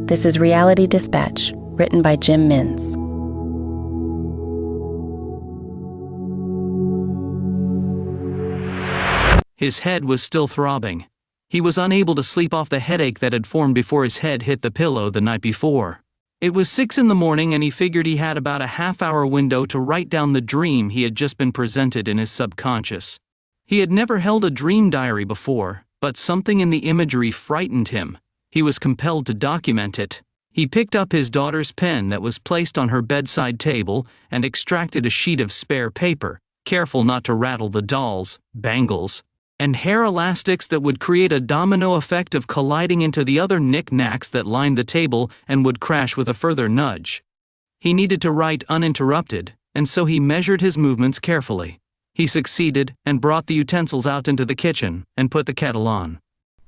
This is Reality Dispatch, written by Jim Mins. His head was still throbbing. He was unable to sleep off the headache that had formed before his head hit the pillow the night before. It was 6 in the morning and he figured he had about a half-hour window to write down the dream he had just been presented in his subconscious. He had never held a dream diary before, but something in the imagery frightened him. He was compelled to document it. He picked up his daughter's pen that was placed on her bedside table and extracted a sheet of spare paper, careful not to rattle the dolls, bangles, and hair elastics that would create a domino effect of colliding into the other knick-knacks that lined the table and would crash with a further nudge. He needed to write uninterrupted, and so he measured his movements carefully. He succeeded and brought the utensils out into the kitchen and put the kettle on.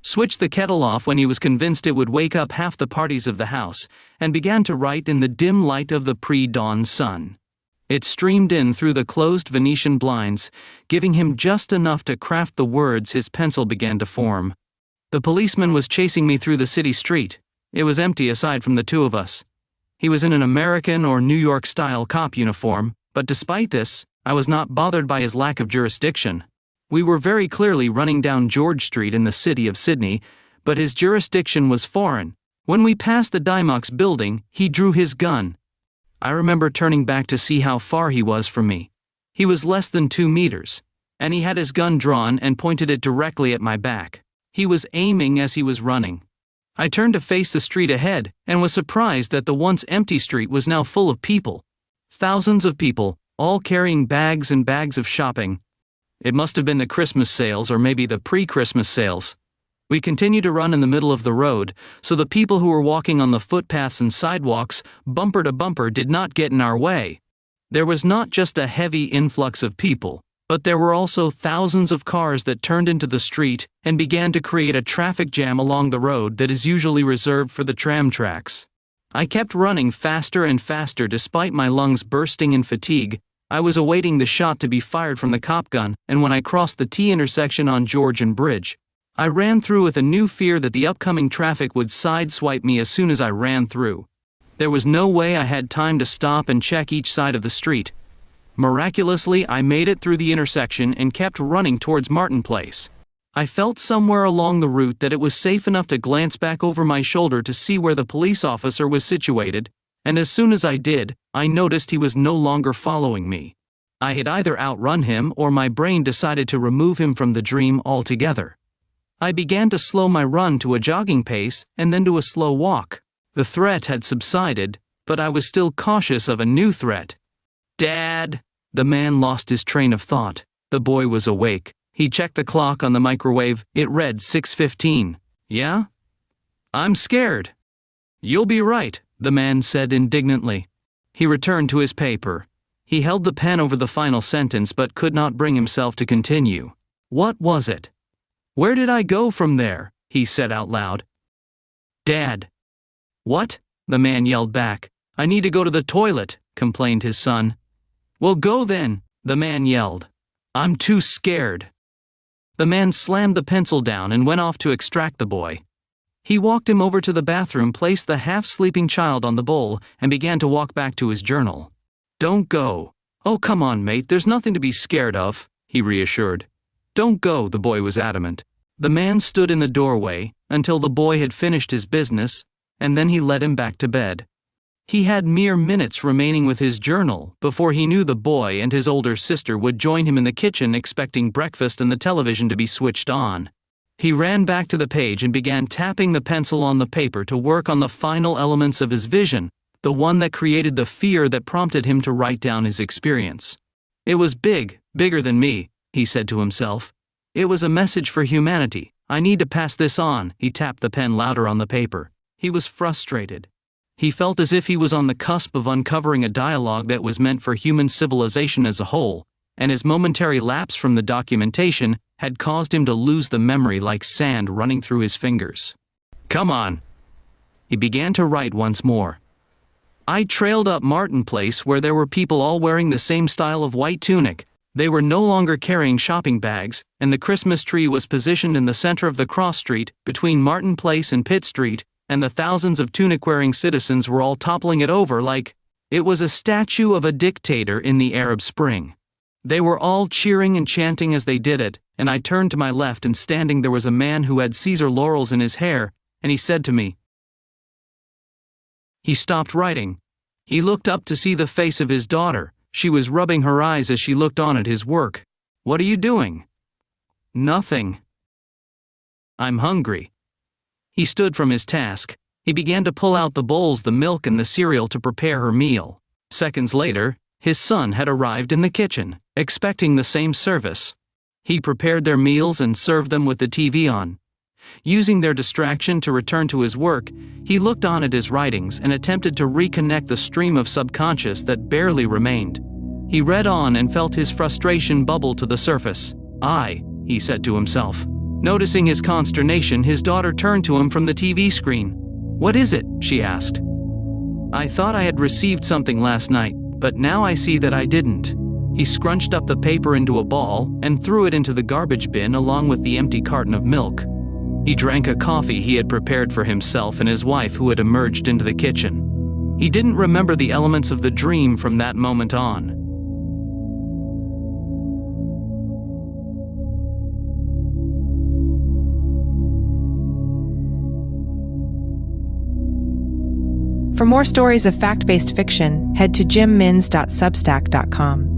Switched the kettle off when he was convinced it would wake up half the parties of the house, and began to write in the dim light of the pre-dawn sun. It streamed in through the closed Venetian blinds, giving him just enough to craft the words his pencil began to form. The policeman was chasing me through the city street. It was empty aside from the two of us. He was in an American or New York-style cop uniform, but despite this, I was not bothered by his lack of jurisdiction. We were very clearly running down George Street in the city of Sydney, but his jurisdiction was foreign. When we passed the Dymox building, he drew his gun. I remember turning back to see how far he was from me. He was less than 2 meters, and he had his gun drawn and pointed it directly at my back. He was aiming as he was running. I turned to face the street ahead and was surprised that the once empty street was now full of people. Thousands of people, all carrying bags and bags of shopping. It must have been the Christmas sales or maybe the pre-Christmas sales. We continued to run in the middle of the road, so the people who were walking on the footpaths and sidewalks, bumper to bumper, did not get in our way. There was not just a heavy influx of people, but there were also thousands of cars that turned into the street and began to create a traffic jam along the road that is usually reserved for the tram tracks. I kept running faster and faster despite my lungs bursting in fatigue. I was awaiting the shot to be fired from the cop gun, and when I crossed the T intersection on George and Bridge, I ran through with a new fear that the upcoming traffic would sideswipe me as soon as I ran through. There was no way I had time to stop and check each side of the street. Miraculously, I made it through the intersection and kept running towards Martin Place. I felt somewhere along the route that it was safe enough to glance back over my shoulder to see where the police officer was situated, and as soon as I did, I noticed he was no longer following me. I had either outrun him or my brain decided to remove him from the dream altogether. I began to slow my run to a jogging pace and then to a slow walk. The threat had subsided, but I was still cautious of a new threat. "Dad!" The man lost his train of thought. The boy was awake. He checked the clock on the microwave. It read 6:15. "Yeah? I'm scared." "You'll be right," the man said indignantly. He returned to his paper. He held the pen over the final sentence but could not bring himself to continue. What was it? "Where did I go from there?" he said out loud. "Dad." "What?" the man yelled back. "I need to go to the toilet," complained his son. "Well, go then," the man yelled. "I'm too scared." The man slammed the pencil down and went off to extract the boy. He walked him over to the bathroom, placed the half-sleeping child on the bowl, and began to walk back to his journal. "Don't go." "Oh, come on, mate, there's nothing to be scared of," he reassured. "Don't go," the boy was adamant. The man stood in the doorway until the boy had finished his business, and then he led him back to bed. He had mere minutes remaining with his journal before he knew the boy and his older sister would join him in the kitchen expecting breakfast and the television to be switched on. He ran back to the page and began tapping the pencil on the paper to work on the final elements of his vision, the one that created the fear that prompted him to write down his experience. It was big, bigger than me, he said to himself. It was a message for humanity. I need to pass this on. He tapped the pen louder on the paper. He was frustrated. He felt as if he was on the cusp of uncovering a dialogue that was meant for human civilization as a whole, and his momentary lapse from the documentation had caused him to lose the memory like sand running through his fingers. "Come on." He began to write once more. "I trailed up Martin Place where there were people all wearing the same style of white tunic. They were no longer carrying shopping bags, and the Christmas tree was positioned in the center of the cross street between Martin Place and Pitt Street, and the thousands of tunic-wearing citizens were all toppling it over like it was a statue of a dictator in the Arab Spring. They were all cheering and chanting as they did it, and I turned to my left, and standing there was a man who had Caesar laurels in his hair, and he said to me. He stopped writing. He looked up to see the face of his daughter. She was rubbing her eyes as she looked on at his work. "What are you doing?" "Nothing." "I'm hungry." He stood from his task. He began to pull out the bowls, the milk and the cereal to prepare her meal. Seconds later, his son had arrived in the kitchen, expecting the same service. He prepared their meals and served them with the TV on. Using their distraction to return to his work, he looked on at his writings and attempted to reconnect the stream of subconscious that barely remained. He read on and felt his frustration bubble to the surface. He said to himself. Noticing his consternation, his daughter turned to him from the TV screen. "What is it?" she asked. "I thought I had received something last night, but now I see that I didn't." He scrunched up the paper into a ball and threw it into the garbage bin along with the empty carton of milk. He drank a coffee he had prepared for himself and his wife, who had emerged into the kitchen. He didn't remember the elements of the dream from that moment on. For more stories of fact-based fiction, head to jimmins.substack.com.